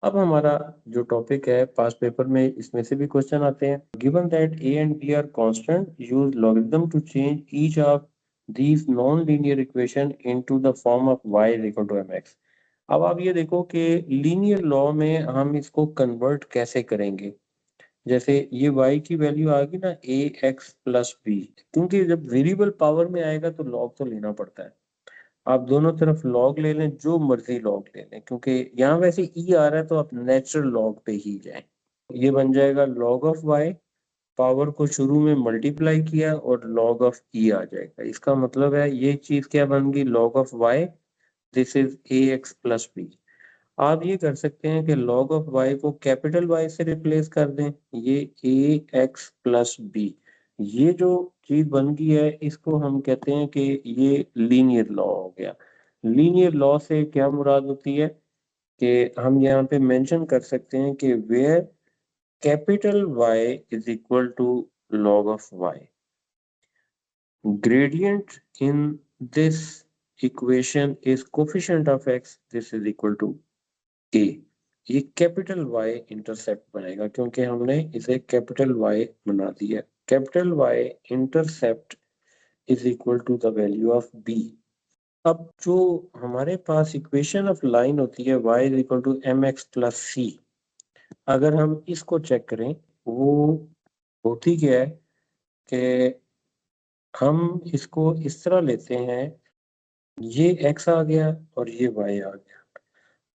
अब हमारा जो टॉपिक है पास्ट पेपर में इसमें से भी क्वेश्चन आते हैं। Given that A and B are constant, use logarithm to change each of these non linear equation into the form of y is equal to mx। अब आप ये देखो कि लीनियर लॉ में हम इसको कन्वर्ट कैसे करेंगे। जैसे ये y की वैल्यू आ गई ना ए एक्स प्लस बी, क्योंकि जब वेरिएबल पावर में आएगा तो लॉग तो लेना पड़ता है। आप दोनों तरफ लॉग ले लें, जो मर्जी लॉग ले लें, क्योंकि यहाँ वैसे ई आ रहा है तो आप नेचुरल लॉग पे ही जाएं। ये बन जाएगा log ऑफ y, पावर को शुरू में मल्टीप्लाई किया और log ऑफ ई आ जाएगा। इसका मतलब है ये चीज क्या बन गई, log of y, this is a x plus b. आप ये कर सकते हैं कि log ऑफ y को कैपिटल Y से रिप्लेस कर दें, ये ए एक्स प्लस बी। ये जो चीज बन गई है इसको हम कहते हैं कि ये लीनियर लॉ हो गया। लीनियर लॉ से क्या मुराद होती है कि हम यहाँ पे मेंशन कर सकते हैं कि where capital Y is equal to log of y, gradient in this equation is coefficient of x, this is equal to a। ये कैपिटल Y इंटरसेप्ट बनेगा क्योंकि हमने इसे कैपिटल Y बना दिया। Capital Y intercept is equal to the value of b। अब जो हमारे पास इक्वेशन ऑफ लाइन होती है y is equal to M X plus C, अगर हम इसको चेक करें वो होती क्या है कि हम इसको इस तरह लेते हैं, ये x आ गया और ये y आ गया।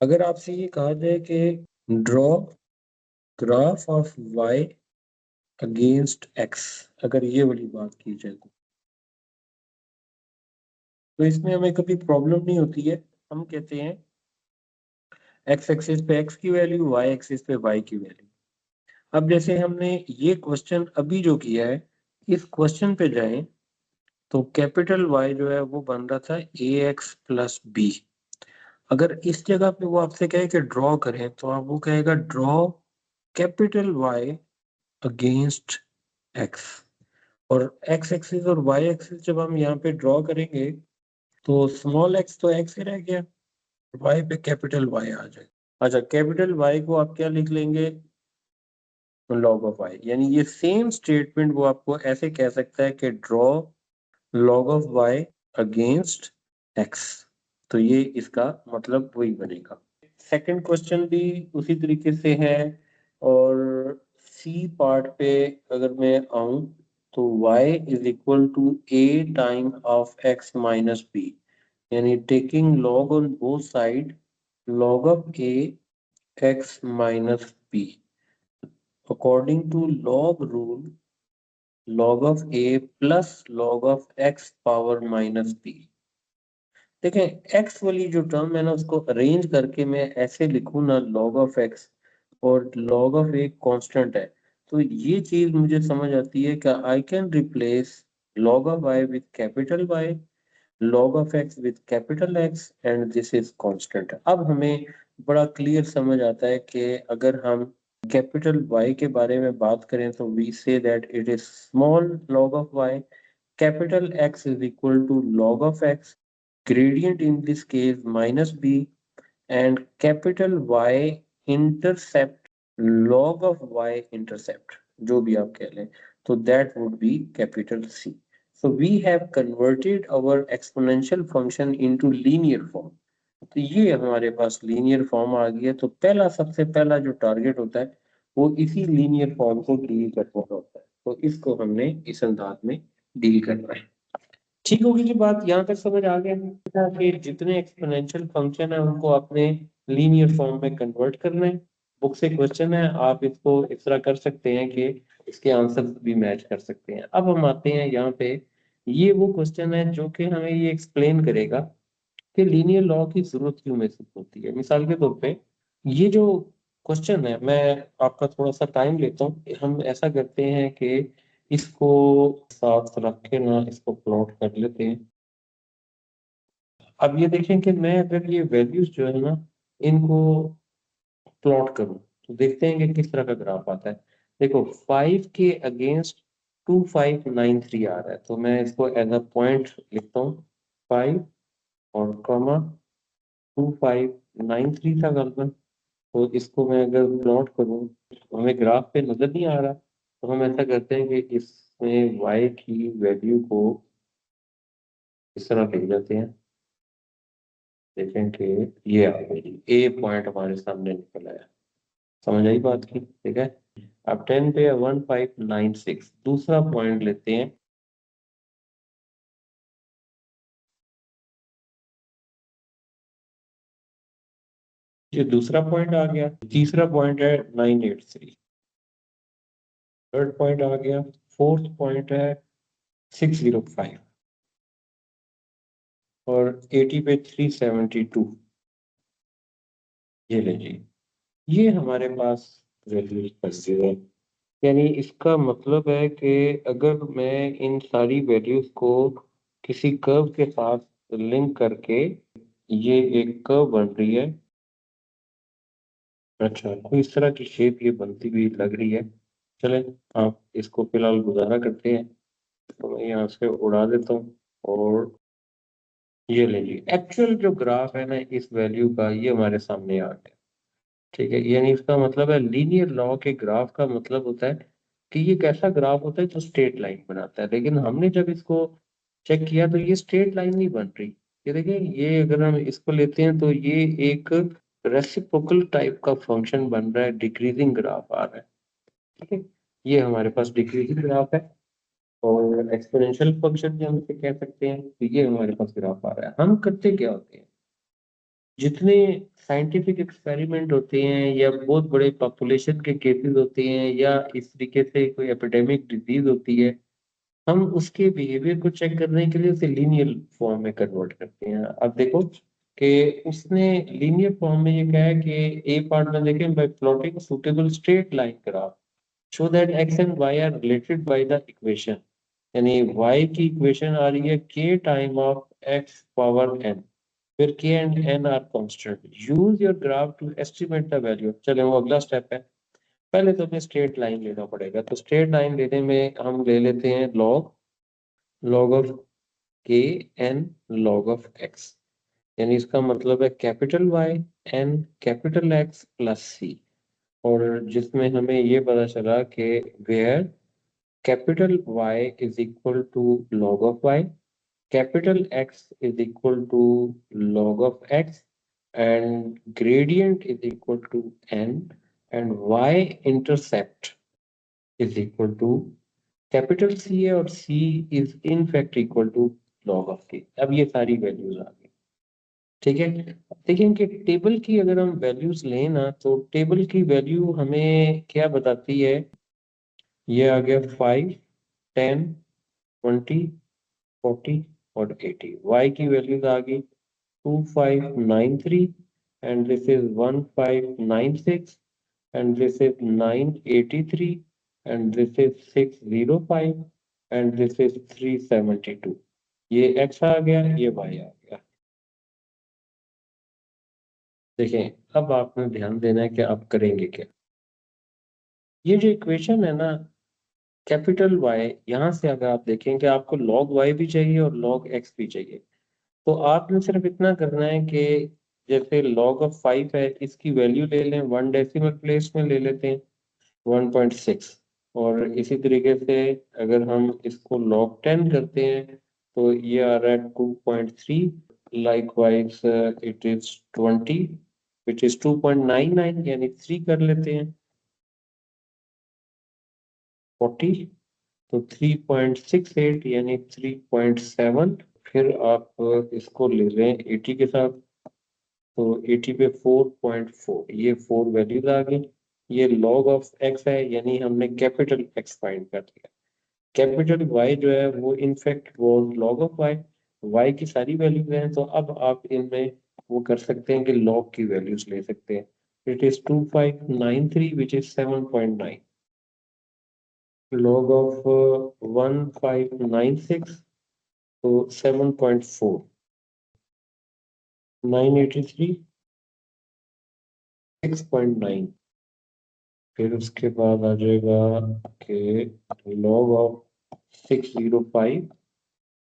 अगर आपसे ये कहा जाए कि draw graph of y against x, अगर ये वाली बात की जाए तो इसमें हमें कभी प्रॉब्लम नहीं होती है। हम कहते हैं x एक्सिस पे x की वैल्यू, y एक्सिस पे y की वैल्यू। अब जैसे हमने ये क्वेश्चन अभी जो किया है, इस क्वेश्चन पे जाएं तो कैपिटल Y जो है वो बन रहा था ए एक्स प्लस बी। अगर इस जगह पे वो आपसे कहे कि ड्रॉ करें तो आप वो कहेगा draw capital Y against x, और x एक्सिस और y एक्सिस जब हम यहाँ पे ड्रॉ करेंगे तो स्मॉल x तो x ही रह गया, y पे कैपिटल Y आ जाए। अच्छा, कैपिटल Y को आप क्या लिख लेंगे, log ऑफ y। यानी ये सेम स्टेटमेंट वो आपको ऐसे कह सकता है कि draw log of y against x। तो ये इसका मतलब वही बनेगा। सेकंड क्वेश्चन भी उसी तरीके से है, और सी पार्ट पे अगर मैं आऊं तो y is equal to a time of x minus b, यानी taking log on both side, log of a x minus b। According to log rule, log of a plus log of x power minus b। देखें x वाली जो term है ना उसको arrange करके मैं ऐसे लिखूं ना, log ऑफ x और log ऑफ a कांस्टेंट है, तो ये चीज मुझे समझ आती है कि I can replace log of y with capital Y, log of x with capital X, and this is constant. अब हमें बड़ा क्लियर समझ आता है कि अगर हम कैपिटल Y के बारे में बात करें तो we say that it is small log of y, capital X is equal to log of x, gradient in this case minus b, and capital Y intercept log of y intercept, जो भी आप कह लें, तो that would be capital C. So we have converted our exponential function into linear form. तो ये हमारे पास linear form आ गया। तो पहला सबसे पहला जो टारगेट होता है वो इसी लीनियर फॉर्म को डील करना होता है, तो इसको हमने इस अंदाज में डील करना है। ठीक होगी जी बात, यहाँ तक समझ आ गया कि जितने एक्सपोनेंशियल फंक्शन है उनको अपने लीनियर फॉर्म में कन्वर्ट करना है। बुक से क्वेश्चन है, आप इसको इस तरह कर सकते हैं कि इसके आंसर भी मैच कर सकते हैं। अब हम आते हैं यहाँ पे, ये वो क्वेश्चन है जो कि हमें ये एक्सप्लेन करेगा कि लीनियर लॉ की जरूरत क्यों महसूस होती है। मिसाल के तौर पे ये जो क्वेश्चन है, मैं आपका थोड़ा सा टाइम लेता हूँ। हम ऐसा करते हैं कि इसको साथ रख के ना इसको प्लॉट कर लेते हैं। अब ये देखें कि मैं अगर ये वैल्यूज जो है ना इनको प्लॉट करूं तो देखते हैं कि किस तरह का ग्राफ आता है। देखो 5 के अगेंस्ट 2593 आ रहा है, तो मैं इसको एज अ पॉइंट लिखता हूँ 5 और कॉमा 2593 था गलत, तो इसको मैं अगर प्लॉट करूं तो हमें ग्राफ पे नजर नहीं आ रहा, तो हम ऐसा करते हैं कि इसमें y की वैल्यू को इस तरह लिख देते हैं। देखें कि ये आ गई, ए पॉइंट हमारे सामने निकल आया। समझ आई बात की? ठीक है। अब 10 पे 1596 दूसरा पॉइंट लेते हैं। ये दूसरा पॉइंट आ गया। तीसरा पॉइंट है 983। थर्ड पॉइंट आ गया। फोर्थ पॉइंट है 605 और 80 पे 372। ये ले जी, ये हमारे पास वैल्यूज बची है। यानी इसका मतलब है कि अगर मैं इन सारी वैल्यूज को किसी कर्व के साथ लिंक करके, ये एक कर्व बन रही है। अच्छा, कोई इस तरह की शेप ये बनती हुई लग रही है। चले, आप इसको फिलहाल गुजारा करते हैं। तो मैं यहाँ से उड़ा देता हूँ और ये ले लीजिए एक्चुअल जो ग्राफ है ना इस वैल्यू का, ये हमारे सामने आ गया। ठीक है, यानी इसका मतलब है लीनियर लॉ के ग्राफ का मतलब होता है कि ये कैसा ग्राफ होता है जो स्ट्रेट लाइन बनाता है। लेकिन हमने जब इसको चेक किया तो ये स्ट्रेट लाइन नहीं बन रही। ये देखिए, ये अगर हम इसको लेते हैं तो ये एक रेसिप्रोकल टाइप का फंक्शन बन रहा है, डिक्रीजिंग ग्राफ आ रहा है। ठीक है, ये हमारे पास डिक्रीजिंग ग्राफ है। और एक्सपोनेंशियल फंक्शन भी हम इसे कह सकते हैं। तो ये हमारे पास ग्राफ आ रहा है। हम करते क्या होते हैं, जितने साइंटिफिक एक्सपेरिमेंट होते हैं या बहुत बड़े पॉपुलेशन के केसेस होते हैं या इस तरीके से कोई एपिडेमिक डिजीज होती है, हम उसके बिहेवियर को चेक करने के लिए उसे लीनियर फॉर्म में कन्वर्ट करते हैं। अब देखो कि उसने लीनियर फॉर्म में ये कहा है कि ए पार्ट में देखें, by plotting suitable straight line graph show that x and y are related by the equation. यानी y की इक्वेशन आ रही है k time of x power n, फिर k and n are constant. Use your graph to estimate the value. चले, वो अगला step है। पहले तो हमें स्ट्रेट लाइन लेना पड़ेगा। तो स्ट्रेट लाइन लेने में हम ले लेते हैं log log of k n log of x। यानी इसका मतलब है capital Y n capital X plus C। और जिसमें हमें ये पता चला कि where capital Y is equal to log of Y, capital X is equal to log of X, and gradient is equal to n, and y intercept is equal to capital C है और C is in fact equal to log of K। अब ये सारी values आ गई। ठीक है, देखिए कि टेबल की अगर हम वैल्यूज लें ना, तो टेबल की वैल्यू हमें क्या बताती है। ये आ गया 5, 10, 20, 40 और 80। y की वैल्यूज आ गई 2593, and this is 1596, and this is 983, and this is 605, and this is 372। ये x आ गया, ये y आ गया। देखें, अब आपने ध्यान देना है कि आप करेंगे क्या। ये जो इक्वेशन है ना, कैपिटल Y, यहाँ से अगर आप देखें कि आपको log y भी चाहिए और log x भी चाहिए, तो आपने सिर्फ इतना करना है कि जैसे log ऑफ 5 है, इसकी वैल्यू ले लें, 1 डेसिमल प्लेस में ले लेते हैं 1.6। और इसी तरीके से अगर हम इसको log 10 करते हैं तो ये आ रहा है 2.3। Likewise it is 20 which is 2.99, यानी 3 कर लेते हैं 40, तो 3.68 यानी 3.7। फिर आप इसको ले लें 80 के साथ, तो 80 पे 4.4, ये 4 वैल्यूज आ गई। ये log ऑफ x है, यानी हमने कैपिटल x फाइंड कर लिया। कैपिटल Y जो है वो इनफैक्ट वो log ऑफ y की सारी वैल्यूज हैं। तो अब आप इनमें वो कर सकते हैं कि log की वैल्यूज ले सकते हैं। It is 2593 which is 7.9। log of 1596 तो 7.4, 983 6.9। फिर उसके बाद आ जाएगा कि log ऑफ 605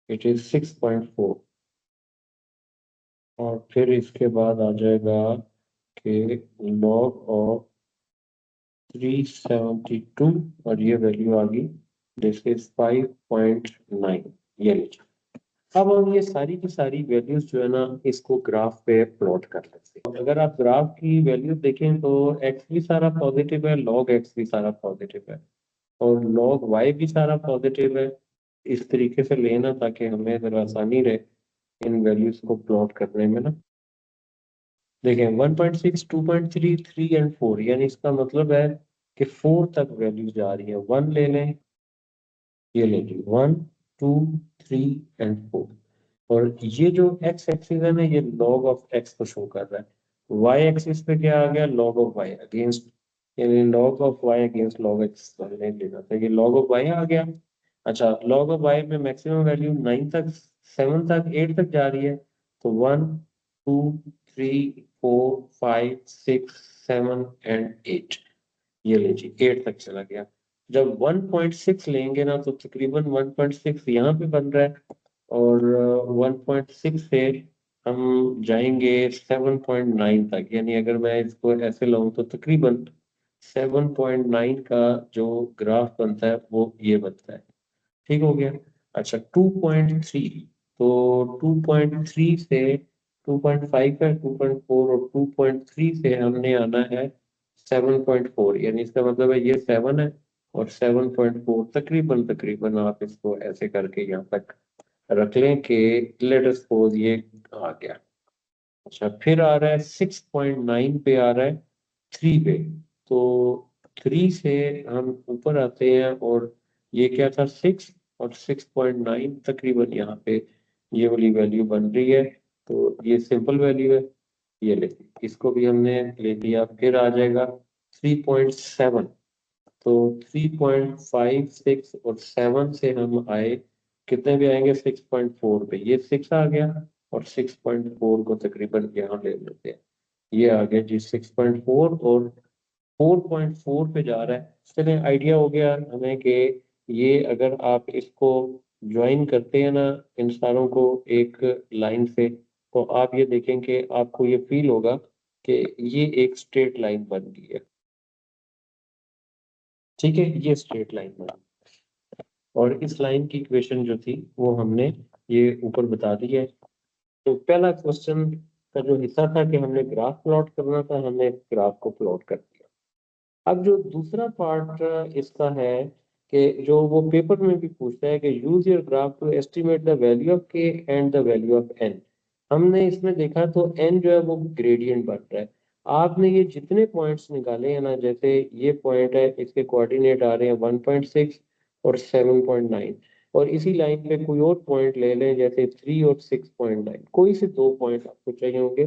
इट इज 6.4। और फिर इसके बाद आ जाएगा के log ऑफ 372 और ये वैल्यू आ गई दिस इज 5.9। ये लीजिए, अब हम ये सारी की सारी वैल्यूज जो है ना इसको ग्राफ पे प्लॉट कर लेते हैं। अगर आप ग्राफ की वैल्यू देखें तो x भी सारा पॉजिटिव है, log x भी सारा पॉजिटिव है और log y भी सारा पॉजिटिव है। इस तरीके से लेना ताकि हमें जरा आसानी रहे इन वैल्यूज को प्लॉट करने में ना। देखें 1.6, 2.3, 3 एंड 4, यानी इसका मतलब है कि 4 तक वैल्यू जा रही है। 1 ले लें, ये ले ली 1, 2, 3 एंड 4। और ये जो x एक्सिस है ना ये log ऑफ x को शो कर रहा है। y एक्सिस पे क्या आ गया, log ऑफ y अगेंस्ट, यानी log of y against log x नहीं लेना था, ये log ऑफ y आ गया। अच्छा, log ऑफ y में मैक्सिमम वैल्यू 9 तक, 7 तक, 8 तक जा रही है, तो 1, 2, 3, 4, 5, 6, 7 एंड 8। ये लीजिए 8 तक चला गया। जब 1.6 लेंगे ना तो तकरीबन 1.6 यहाँ पे बन रहा है और 1.6 से हम जाएंगे 7.9 तक, यानी अगर मैं इसको ऐसे लाऊं तो तकरीबन 7.9 का जो ग्राफ बनता है वो ये बनता है। ठीक हो गया। अच्छा 2.3, तो 2.3 से 2.5 है, 2.4 और 2.3 से हमने आना है 7.4, यानी इसका मतलब है ये 7 है और 7.4 तकरीबन तकरीबन आप इसको ऐसे करके यहाँ तक रख लें कि लेट अस सपोज ये आ गया। अच्छा फिर आ रहा है 6.9 पे आ रहा है 3 पे, तो 3 से हम ऊपर आते हैं और ये क्या था 6 और 6.9 तकरीबन यहाँ पे ये वाली वैल्यू बन रही है, तो ये सिंपल वैल्यू है। ये ले, इसको भी हमने ले लिया। फिर आ जाएगा 3.7, तो 3.5, 6 और 7 से हम आए, कितने भी आएंगे 6.4 पे, ये 6 आ गया और 6.4 को तकरीबन यहाँ ले लेते हैं, ये आ गया जी 6.4 और 4.4 पे जा रहा है। चलिए आइडिया हो गया हमें कि ये अगर आप इसको ज्वाइन करते हैं ना इन सारों को एक लाइन से, तो आप ये देखें कि आपको ये फील होगा कि ये एक स्ट्रेट लाइन बन गई है। ठीक है, ये स्ट्रेट लाइन बन, और इस लाइन की इक्वेशन जो थी वो हमने ये ऊपर बता दी है। तो पहला क्वेश्चन का जो हिस्सा था कि हमने ग्राफ प्लॉट करना था, हमने ग्राफ को प्लॉट कर दिया। अब जो दूसरा पार्ट इसका है कि जो वो पेपर में भी पूछता है कि use your graph to estimate the value of K and the value of N. हमने इसमें देखा तो एन जो है वो ग्रेडियंट बन रहा है। आपने ये जितने पॉइंट्स निकाले हैं ना, जैसे ये पॉइंट है इसके कोऑर्डिनेट आ रहे हैं 1.6 और 7.9, और इसी लाइन पे कोई और पॉइंट ले लें जैसे 3 और 6.9, कोई से दो पॉइंट आपको चाहिए होंगे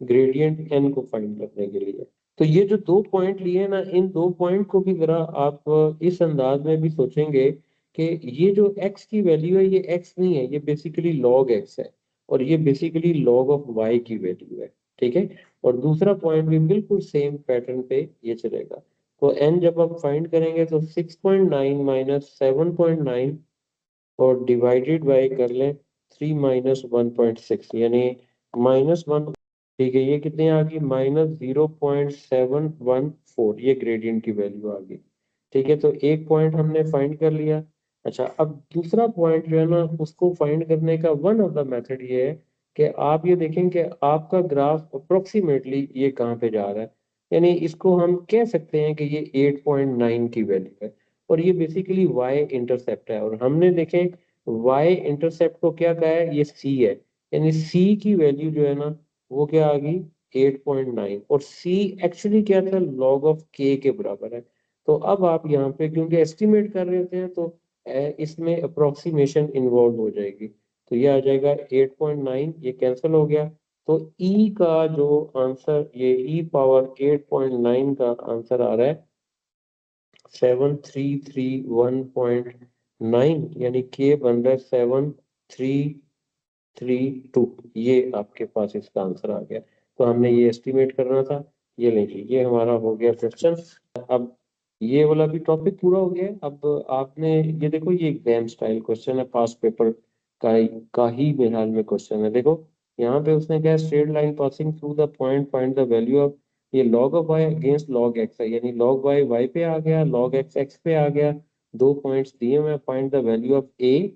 ग्रेडियंट एन को फाइंड करने के लिए। तो ये जो दो पॉइंट लिए ना, इन दो पॉइंट को भी जरा आप इस अंदाज में भी सोचेंगे कि ये जो x की वैल्यू है ये x नहीं है, ये बेसिकली log x है और ये बेसिकली log ऑफ y की वैल्यू है। ठीक है, और दूसरा पॉइंट भी बिल्कुल सेम पैटर्न पे ये चलेगा। तो n जब आप फाइंड करेंगे तो 6.9 माइनस 7.9 और डिवाइडेड बाय कर लें 3 माइनस 1.6, यानी -1। ठीक है, ये कितनी आ गई -0.714, ये ग्रेडियंट की वैल्यू आ गई। ठीक है, तो एक पॉइंट हमने फाइंड कर लिया। अच्छा, अब दूसरा पॉइंट जो है ना उसको फाइंड करने का वन ऑफ द मेथड ये है कि आप ये देखें कि आपका ग्राफ अप्रोक्सीमेटली ये कहाँ पे जा रहा है, यानी इसको हम कह सकते हैं कि ये 8.9 की वैल्यू है और ये बेसिकली y इंटरसेप्ट है, और हमने देखें y इंटरसेप्ट को क्या कहा है, ये c है, यानी c की वैल्यू जो है ना वो क्या आ गई 8.9, और c एक्चुअली क्या था log ऑफ k के बराबर है। तो अब आप यहाँ पे क्योंकि एस्टिमेट कर रहे होते हैं तो इसमें अप्रोक्सीमेशन इन्वॉल्व हो जाएगी, तो ये आ जाएगा 8.9, ये कैंसिल हो गया। तो e का जो आंसर, ये e पावर 8.9 का आंसर आ रहा है 7331.9, यानी के बन रहा है 7332। ये आपके पास इसका आंसर आ गया। तो हमने ये एस्टिमेट करना था। ये लीजिए, ये हमारा हो गया क्वेश्चन। अब ये वाला भी टॉपिक पूरा हो गया है। अब आपने ये देखो, ये एग्जाम स्टाइल क्वेश्चन है, पास पेपर का ही मेरे हाल में क्वेश्चन है। देखो यहाँ पे उसने क्या, straight line passing through the point find the value of ये log of y against log x है, यानी log y पे आ गया, log x पे आ गया। 2 पॉइंट्स दिए मैं, find the value of a,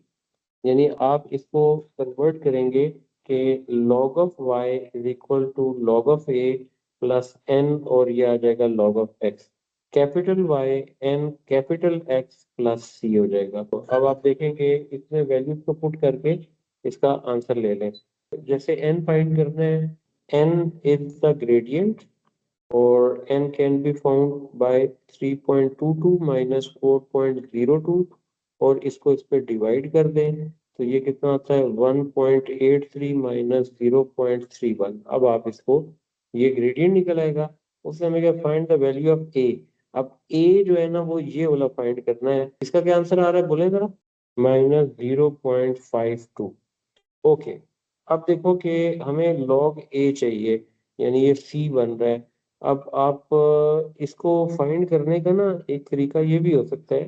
यानी आप इसको कन्वर्ट करेंगे कि log of y is equal to log of a plus n, और ये आ जाएगा log of x, capital Y n capital X plus c हो जाएगा। तो अब आप देखेंगे इसमें वैल्यूज को पुट करके इसका आंसर ले लें। जैसे n फाइंड करना है, n इज द ग्रेडियंट और n can be found by 3.22 minus 4.02, और इसको इस पे डिवाइड कर दें तो ये कितना आता है 1.83 माइनस 0.31। अब आप इसको, ये ग्रेडियंट निकल आएगा। उससे हमें क्या, find the value of a। अब a जो है ना वो ये वाला फाइंड करना है। इसका क्या आंसर आ रहा है बोले जरा, -0.52। ओके, अब देखो कि हमें log a चाहिए, यानी ये c बन रहा है। अब आप इसको फाइंड करने का ना एक तरीका ये भी हो सकता है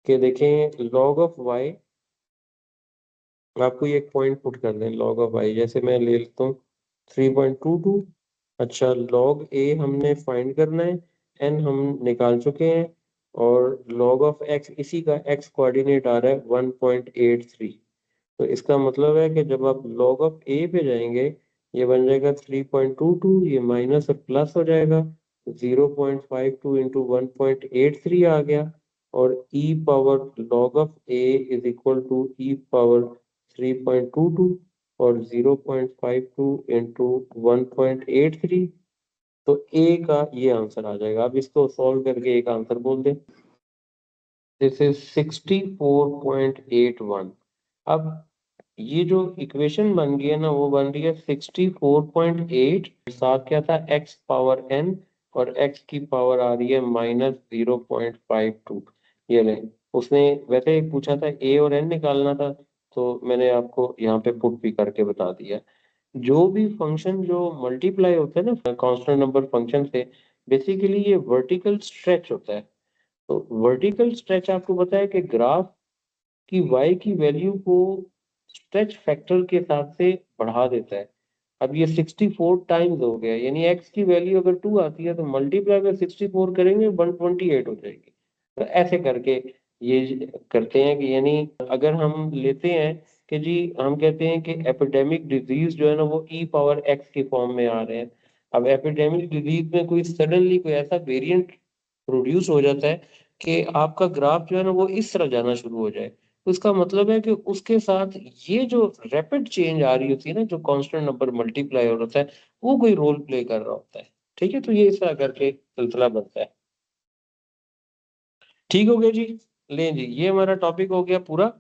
कि देखें log ऑफ y, आपको ये एक पॉइंट पुट कर दें log ऑफ y, जैसे मैं ले लेता हूँ 3.22। अच्छा, log a हमने फाइंड करना है, n हम निकाल चुके हैं, और log ऑफ x, इसी का x कोऑर्डिनेट आ रहा है 1.83। तो इसका मतलब है कि जब आप log ऑफ a पे जाएंगे, ये बन जाएगा 3.22, ये माइनस और प्लस हो जाएगा, 0.52 इंटू 1.83 आ गया, और e power log of a is equal to e power 3.22 और 0.52 इंटू 1.83। तो a का ये आंसर आ जाएगा। अब इसको सॉल्व करके एक आंसर बोल दें, दिस इज 64.81। अब ये जो इक्वेशन बन गई है ना वो बन रही है 64.8, साथ क्या था x पावर n, और x की पावर आ रही है -0.52। ये ले, उसने वैसे ही पूछा था a और n निकालना था, तो मैंने आपको यहाँ पे पुट भी करके बता दिया। जो भी फंक्शन जो मल्टीप्लाई होता है ना कांस्टेंट नंबर फंक्शन से, बेसिकली ये वर्टिकल स्ट्रेच होता है। तो वर्टिकल स्ट्रेच आपको पता है कि ग्राफ की y की वैल्यू को स्ट्रेच फैक्टर के हिसाब से बढ़ा देता है। अब ये 64 टाइम्स हो गया, यानी x की वैल्यू अगर 2 आती है तो मल्टीप्लाई में 64 करेंगे 128 हो जाएगी। तो ऐसे करके ये करते हैं कि, यानी अगर हम लेते हैं कि जी हम कहते हैं कि एपिडेमिक डिजीज जो है ना वो e पावर x के फॉर्म में आ रहे हैं। अब एपिडेमिक डिजीज में कोई सडनली कोई ऐसा वेरिएंट प्रोड्यूस हो जाता है कि आपका ग्राफ जो है ना वो इस तरह जाना शुरू हो जाए, तो इसका मतलब है कि उसके साथ ये जो रैपिड चेंज आ रही होती है ना, जो कांस्टेंट नंबर मल्टीप्लाई हो रहा है, वो कोई रोल प्ले कर रहा होता है। ठीक है, तो ये इस तरह करके सिलसिला बनता है। ठीक हो गया जी। लें जी, ये हमारा टॉपिक हो गया पूरा।